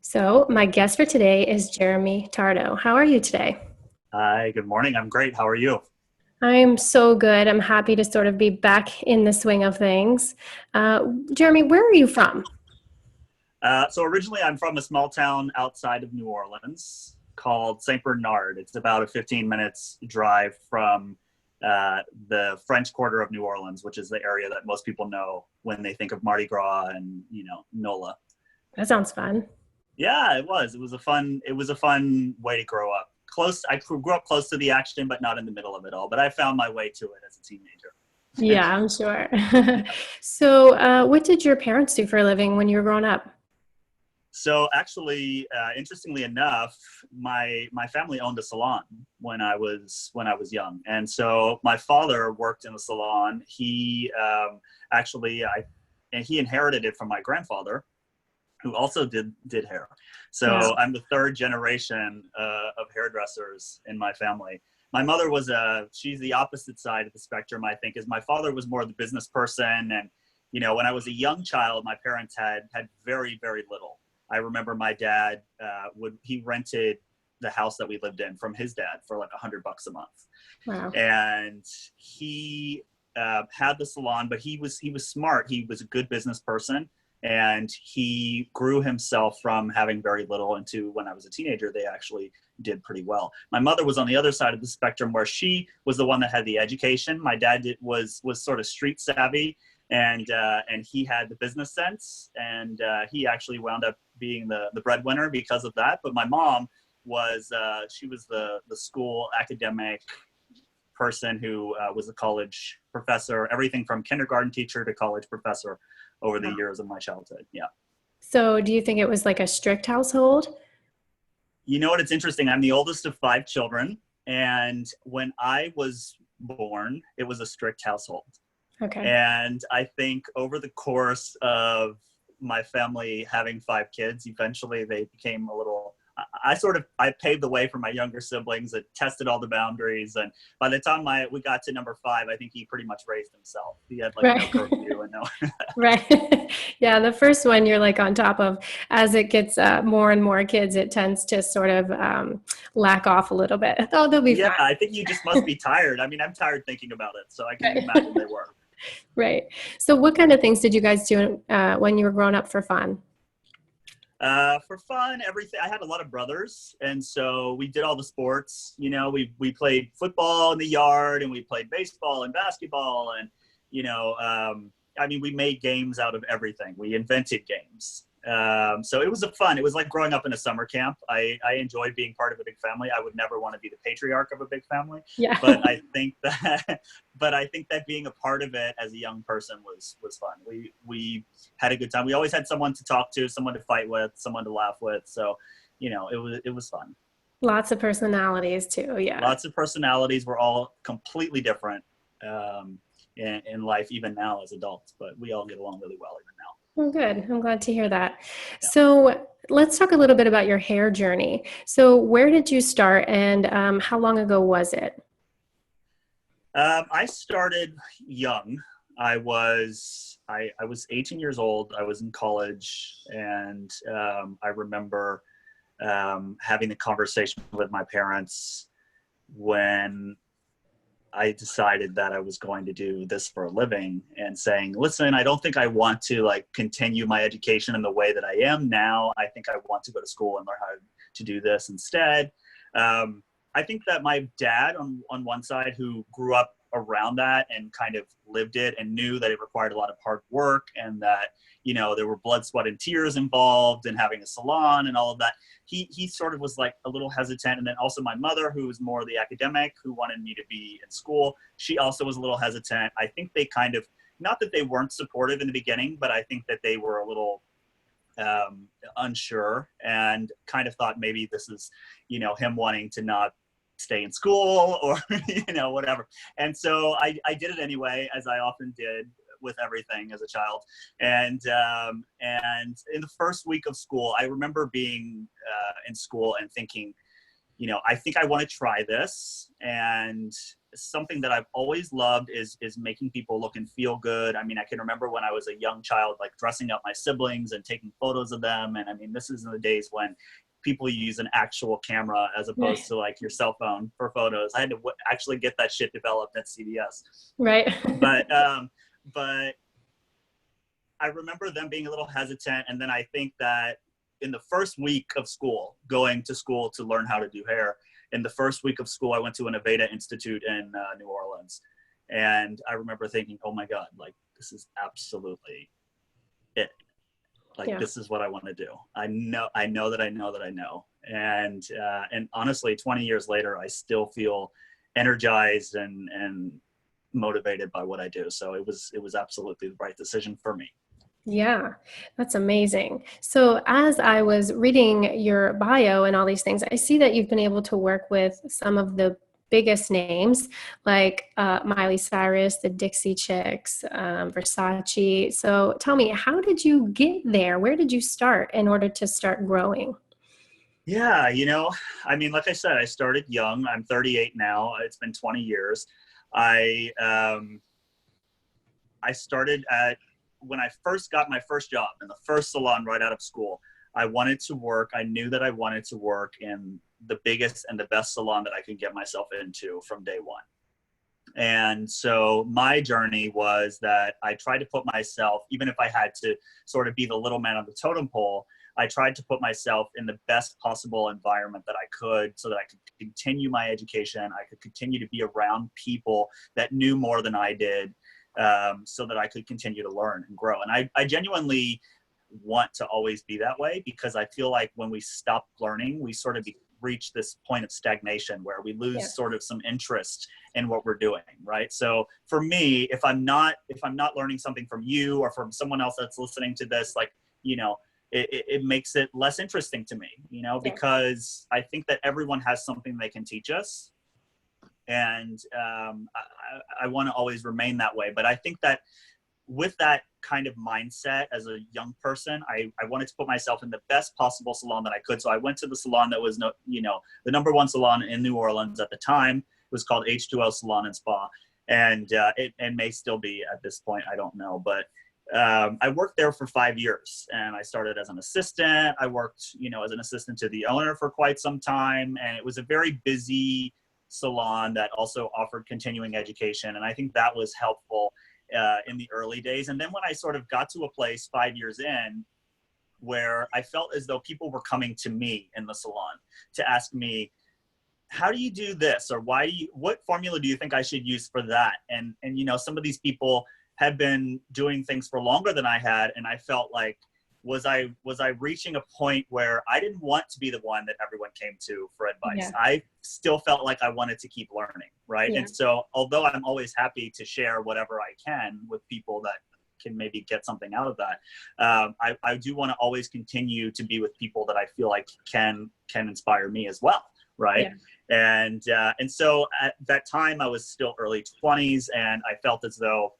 So, my guest for today is Jeremy Tardo. How are you today? Hi, good morning. I'm great. How are you? I'm so good. I'm happy to sort of be back in the swing of things. Jeremy, where are you from? So originally, I'm from a small town outside of New Orleans called Saint Bernard. It's about a 15 minutes drive from the French Quarter of New Orleans, which is the area that most people know when they think of Mardi Gras and NOLA. That sounds fun. Yeah, it was. It was a fun. It was a fun way to grow up. Close. I grew up close to the action, but not in the middle of it all. But I found my way to it as a teenager. Yeah, I'm sure. So, what did your parents do for a living when you were growing up? So actually, interestingly enough, my family owned a salon when I was young, and so my father worked in the salon. He actually I and he inherited it from my grandfather, who also did hair. Wow. So I'm the third generation of hairdressers in my family. My mother she's the opposite side of the spectrum, I think, is my father was more the business person. And, when I was a young child, my parents had very, very little. I remember my dad he rented the house that we lived in from his dad for like $100 a month. Wow. And he had the salon, but he was smart. He was a good business person, and he grew himself from having very little into when I was a teenager, they actually did pretty well. My mother was on the other side of the spectrum where she was the one that had the education. My dad was sort of street savvy, and he had the business sense, and he actually wound up being the breadwinner because of that. But my mom she was the school academic person who was a college professor, everything from kindergarten teacher to college professor over the Wow. years of my childhood. Yeah. So, do you think it was like a strict household? You know what? It's interesting. I'm the oldest of five children. And when I was born, it was a strict household. Okay. And I think over the course of my family having five kids, eventually they became a little. I paved the way for my younger siblings and tested all the boundaries. And by the time we got to number five, I think he pretty much raised himself. He had like no Right. curfew and no. Right. Yeah, the first one you're like on top of. As it gets more and more kids, it tends to sort of lack off a little bit. Oh, they'll be Yeah, fine. I think you just must be tired. I mean, I'm tired thinking about it, so I can imagine they were. Right. So, what kind of things did you guys do when you were growing up for fun? For fun, everything. I had a lot of brothers, and so we did all the sports. We played football in the yard, and we played baseball and basketball, and I mean, we made games out of everything. We invented games. So it was a fun. It was like growing up in a summer camp. I enjoyed being part of a big family. I would never want to be the patriarch of a big family, Yeah. but I think that, but I think that being a part of it as a young person was fun. We had a good time. We always had someone to talk to, someone to fight with, someone to laugh with. So, it was fun. Lots of personalities too. Yeah. Lots of personalities. We're all completely different in life, even now as adults, but we all get along really well even now. Oh, good. I'm glad to hear that. Yeah. So, let's talk a little bit about your hair journey. So, where did you start and how long ago was it? I started young. I was 18 years old. I was in college, and I remember having a conversation with my parents when I decided that I was going to do this for a living, and saying, "Listen, I don't think I want to like continue my education in the way that I am now. I think I want to go to school and learn how to do this instead." I think that my dad on one side, who grew up around that and kind of lived it and knew that it required a lot of hard work, and that there were blood, sweat, and tears involved in having a salon and all of that. He sort of was like a little hesitant. And then also my mother, who was more the academic, who wanted me to be in school, she also was a little hesitant. I think they kind of, not that they weren't supportive in the beginning, but I think that they were a little unsure, and kind of thought maybe this is him wanting to not stay in school, or whatever. And so I did it anyway, as I often did with everything as a child. And in the first week of school, I remember being in school and thinking, I think I want to try this. And something that I've always loved is making people look and feel good. I mean, I can remember when I was a young child, like dressing up my siblings and taking photos of them. And I mean, this is in the days when people use an actual camera as opposed to like your cell phone for photos. I had to actually get that shit developed at CVS. Right. But I remember them being a little hesitant. And then I think that in the first week of school, going to school to learn how to do hair, in the first week of school, I went to an Aveda Institute in New Orleans. And I remember thinking, oh my God, like, this is absolutely it. Like, this is what I want to do. I know that I know that I know. And honestly, 20 years later, I still feel energized and motivated by what I do. So it was absolutely the right decision for me. Yeah, that's amazing. So as I was reading your bio and all these things, I see that you've been able to work with some of the biggest names like Miley Cyrus, the Dixie Chicks, Versace. So tell me, how did you get there? Where did you start in order to start growing? Yeah, I mean, like I said, I started young. I'm 38 now. It's been 20 years. I started when I first got my first job in the first salon right out of school. I knew that I wanted to work in the biggest and the best salon that I could get myself into from day one. And so my journey was that I tried to put myself, even if I had to sort of be the little man on the totem pole, I tried to put myself in the best possible environment that I could so that I could continue my education. I could continue to be around people that knew more than I did, so that I could continue to learn and grow. And I genuinely want to always be that way, because I feel like when we stop learning, we sort of reach this point of stagnation where we lose sort of some interest in what we're doing, right? So for me, if I'm not learning something from you or from someone else that's listening to this, like, it makes it less interesting to me, because I think that everyone has something they can teach us. And I want to always remain that way. But I think that with that kind of mindset as a young person, I wanted to put myself in the best possible salon that I could. So I went to the salon that was, the number one salon in New Orleans at the time. It was called H2O Salon and Spa. And it may still be at this point, I don't know. But I worked there for 5 years, and I started as an assistant. I worked, as an assistant to the owner for quite some time. And it was a very busy salon that also offered continuing education. And I think that was helpful in the early days. And then when I sort of got to a place 5 years in where I felt as though people were coming to me in the salon to ask me, how do you do this? Or what formula do you think I should use for that? And some of these people had been doing things for longer than I had. And I felt like, was I reaching a point where I didn't want to be the one that everyone came to for advice? Yeah. I still felt like I wanted to keep learning, right? Yeah. And so although I'm always happy to share whatever I can with people that can maybe get something out of that, I do want to always continue to be with people that I feel like can inspire me as well, right? Yeah. And so at that time I was still early 20s, and I felt as though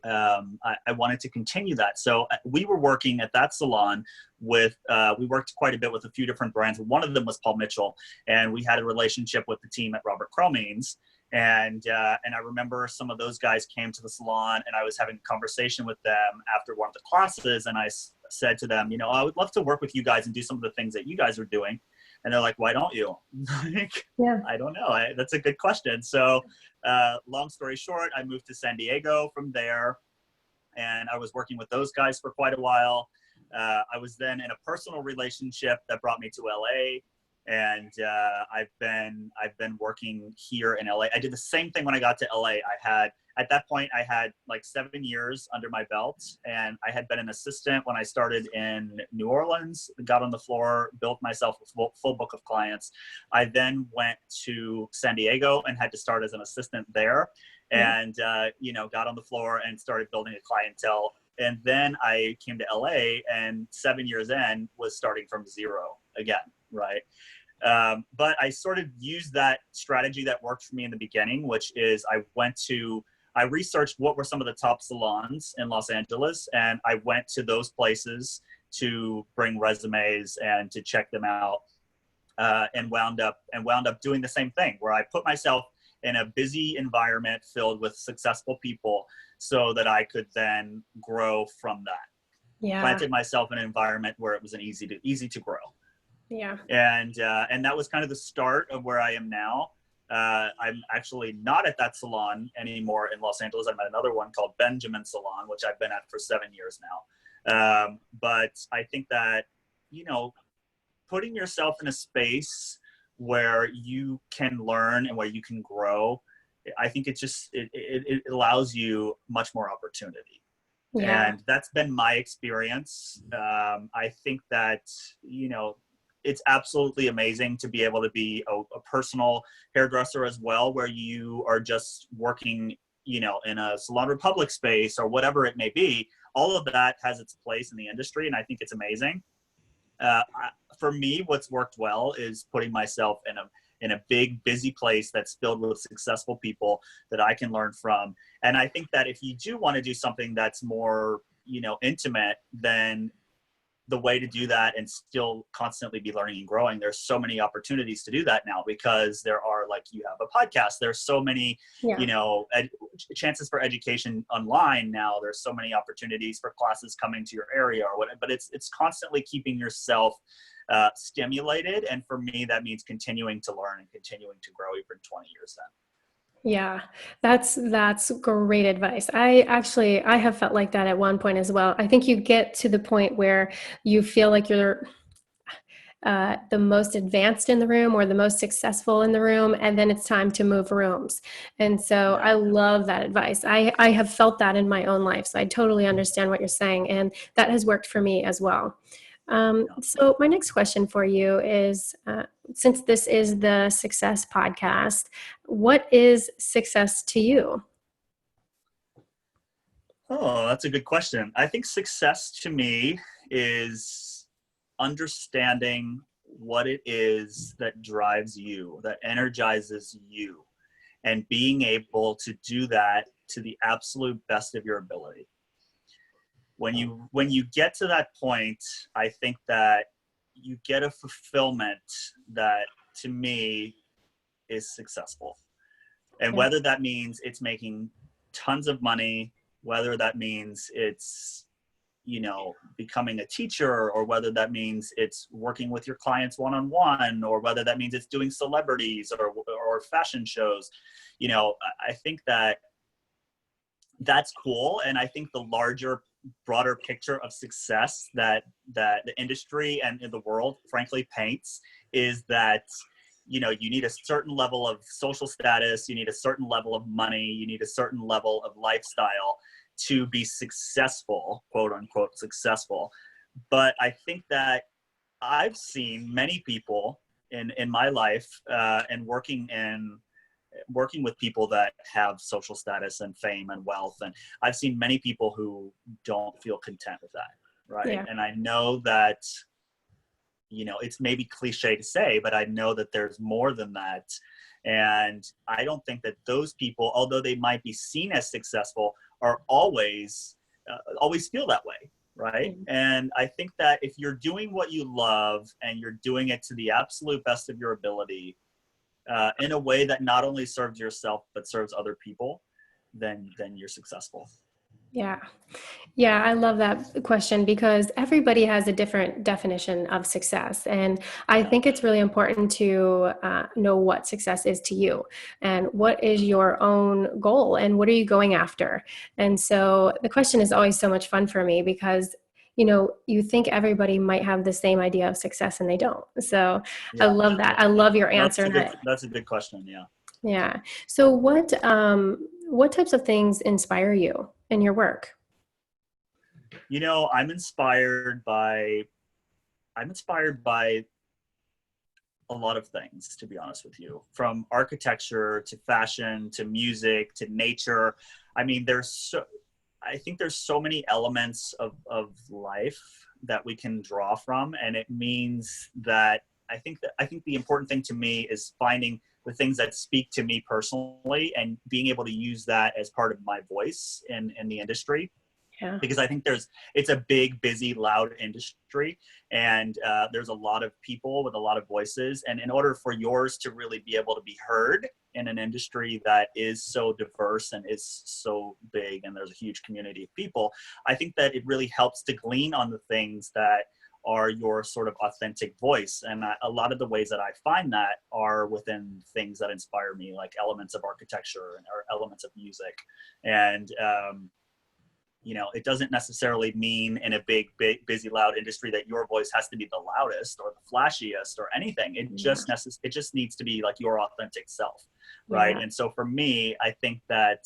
I wanted to continue that. So we were working at that salon with, we worked quite a bit with a few different brands. One of them was Paul Mitchell, and we had a relationship with the team at Robert Cromines. And I remember some of those guys came to the salon, and I was having a conversation with them after one of the classes. And I said to them, I would love to work with you guys and do some of the things that you guys are doing. And they're like, why don't you? I don't know. That's a good question. So long story short, I moved to San Diego from there, and I was working with those guys for quite a while. I was then in a personal relationship that brought me to LA, and I've been working here in LA. I did the same thing when I got to LA. At that point, I had like 7 years under my belt, and I had been an assistant when I started in New Orleans, got on the floor, built myself a full book of clients. I then went to San Diego and had to start as an assistant there, and got on the floor and started building a clientele. And then I came to LA, and 7 years in was starting from zero again, right? But I sort of used that strategy that worked for me in the beginning, which is I researched what were some of the top salons in Los Angeles, and I went to those places to bring resumes and to check them out, and wound up doing the same thing, where I put myself in a busy environment filled with successful people so that I could then grow from that. Yeah. Planted myself in an environment where it was easy to grow. Yeah. And that was kind of the start of where I am now. I'm actually not at that salon anymore in Los Angeles. I'm at another one called Benjamin Salon, which I've been at for 7 years now. But I think that, putting yourself in a space where you can learn and where you can grow, I think it allows you much more opportunity. Yeah. And that's been my experience. I think that, it's absolutely amazing to be able to be a personal hairdresser as well, where you are just working, in a Salon Republic space or whatever it may be. All of that has its place in the industry, and I think it's amazing. For me, what's worked well is putting myself in a big, busy place that's filled with successful people that I can learn from. And I think that if you do want to do something that's more, intimate, then the way to do that and still constantly be learning and growing, there's so many opportunities to do that now, because there are, like, you have a podcast, there's so many, chances for education online now. There's so many opportunities for classes coming to your area or whatever, but it's constantly keeping yourself stimulated. And for me, that means continuing to learn and continuing to grow even 20 years then. Yeah, that's great advice. I have felt like that at one point as well. I think you get to the point where you feel like you're the most advanced in the room or the most successful in the room, and then it's time to move rooms. And so I love that advice. I have felt that in my own life, so I totally understand what you're saying, and that has worked for me as well. So my next question for you is, since this is the Success Podcast, what is success to you? Oh, that's a good question. I think success to me is understanding what it is that drives you, that energizes you, and being able to do that to the absolute best of your ability. When you get to that point, I think that you get a fulfillment that, to me, is successful. And whether that means it's making tons of money, whether that means it's, becoming a teacher, or whether that means it's working with your clients one-on-one, or whether that means it's doing celebrities or fashion shows, I think that that's cool. And I think the larger, broader picture of success that the industry and in the world frankly paints is that, you need a certain level of social status, you need a certain level of money, you need a certain level of lifestyle to be successful, quote unquote successful. But I think that I've seen many people in my life and working with people that have social status and fame and wealth, and I've seen many people who don't feel content with that, right? Yeah. And I know that, it's maybe cliche to say, but I know that there's more than that. And I don't think that those people, although they might be seen as successful, are always feel that way, right? Mm-hmm. And I think that if you're doing what you love and you're doing it to the absolute best of your ability, in a way that not only serves yourself but serves other people, then you're successful. Yeah, I love that question, because everybody has a different definition of success. And I think it's really important to know what success is to you and what is your own goal and what are you going after. And so the question is always so much fun for me, because you think everybody might have the same idea of success and they don't. So I love that. I love your answer. That's a good question. Yeah. Yeah. So what types of things inspire you in your work? I'm inspired by a lot of things, to be honest with you, from architecture to fashion to music to nature. I mean, I think there's so many elements of life that we can draw from. And it means that I think the important thing to me is finding the things that speak to me personally and being able to use that as part of my voice in the industry. Yeah. because I think it's a big, busy, loud industry, and there's a lot of people with a lot of voices. And in order for yours to really be able to be heard in an industry that is so diverse and is so big, and there's a huge community of people, I think that it really helps to glean on the things that are your sort of authentic voice. And a lot of the ways that I find that are within things that inspire me, like elements of architecture or elements of music. And it doesn't necessarily mean in a big, busy, loud industry that your voice has to be the loudest or the flashiest or anything. It just needs to be like your authentic self, right? Yeah. And so for me, I think that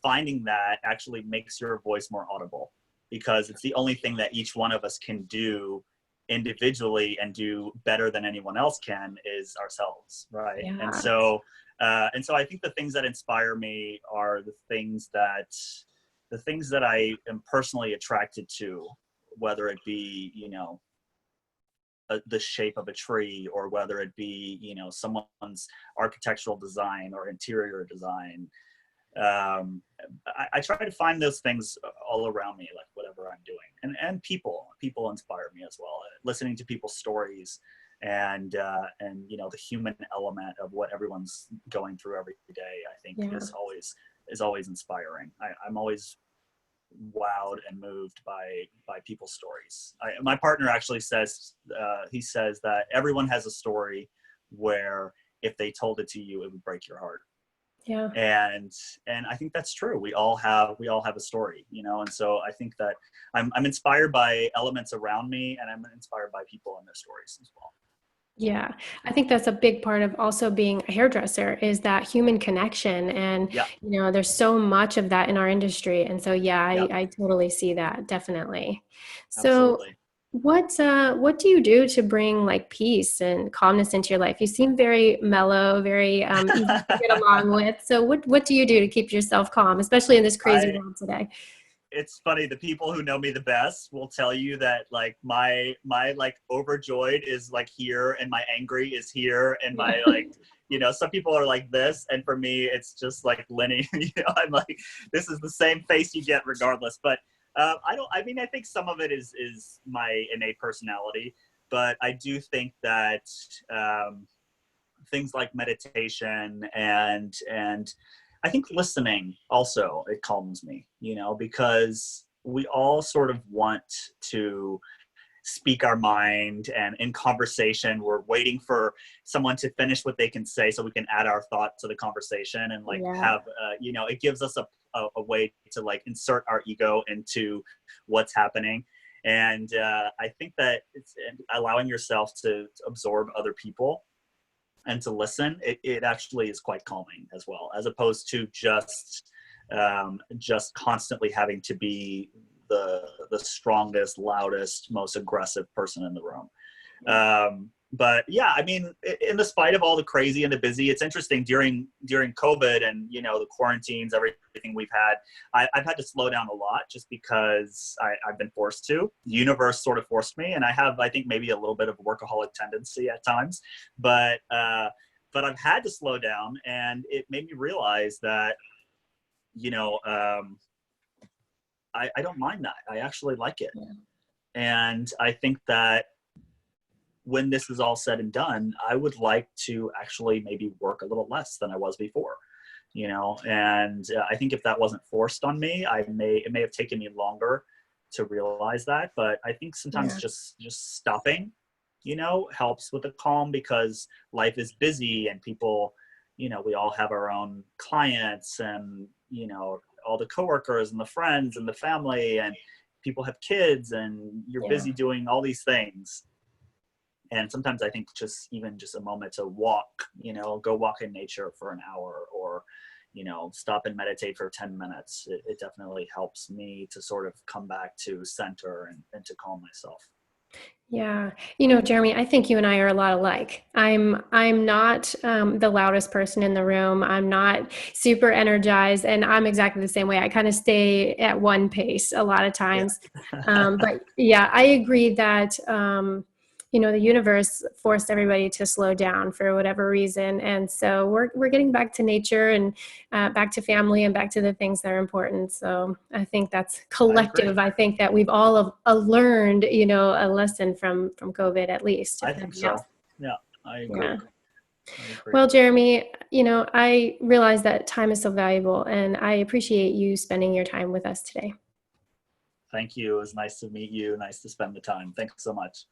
finding that actually makes your voice more audible, because it's the only thing that each one of us can do individually and do better than anyone else can is ourselves, right? Yeah. And so I think the things that inspire me are the things that I am personally attracted to, whether it be, the shape of a tree, or whether it be, someone's architectural design or interior design. I try to find those things all around me, like whatever I'm doing, and people inspire me as well. Listening to people's stories and the human element of what everyone's going through every day, I think is always inspiring. I'm always wowed and moved by people's stories. My partner actually says, he says that everyone has a story where if they told it to you, it would break your heart. Yeah. And I think that's true. We all have a story, and so I think that I'm inspired by elements around me, and I'm inspired by people and their stories as well. Yeah, I think that's a big part of also being a hairdresser, is that human connection. And, Yeah, there's so much of that in our industry. And so, yeah, I totally see that. Definitely. So absolutely. what do you do to bring like peace and calmness into your life? You seem very mellow, very easy to get along with. So what do you do to keep yourself calm, especially in this crazy world today? It's funny, the people who know me the best will tell you that like my like overjoyed is like here, and my angry is here, and my like some people are like this, and for me it's just like linear. I'm like, this is the same face you get regardless. But I think some of it is my innate personality, but I do think that things like meditation and I think listening also, it calms me, because we all sort of want to speak our mind, and in conversation we're waiting for someone to finish what they can say so we can add our thought to the conversation, and like have it gives us a way to like insert our ego into what's happening. And I think that it's allowing yourself to absorb other people and to listen, it actually is quite calming as well, as opposed to just constantly having to be the strongest, loudest, most aggressive person in the room. But yeah, I mean, in the spite of all the crazy and the busy, it's interesting during COVID and the quarantines, everything we've had, I've had to slow down a lot just because I've been forced to. The universe sort of forced me, and I think maybe a little bit of a workaholic tendency at times, but I've had to slow down, and it made me realize that I don't mind that. I actually like it. Yeah. And I think that when this is all said and done, I would like to actually maybe work a little less than I was before, and I think if that wasn't forced on me, it may have taken me longer to realize that. But I think sometimes just stopping, helps with the calm, because life is busy and people, we all have our own clients, and, all the coworkers and the friends and the family, and people have kids, and you're busy doing all these things. And sometimes I think just a moment to walk, go walk in nature for an hour, or, stop and meditate for 10 minutes. It definitely helps me to sort of come back to center and to calm myself. Yeah. Jeremy, I think you and I are a lot alike. I'm not the loudest person in the room. I'm not super energized, and I'm exactly the same way. I kind of stay at one pace a lot of times. Yeah. But yeah, I agree that the universe forced everybody to slow down for whatever reason. And so we're getting back to nature and back to family and back to the things that are important. So I think that's collective. I think that we've all learned, a lesson from COVID, at least. I think so. Yeah, I agree. Yeah. Well, Jeremy, I realize that time is so valuable, and I appreciate you spending your time with us today. Thank you. It was nice to meet you. Nice to spend the time. Thanks so much.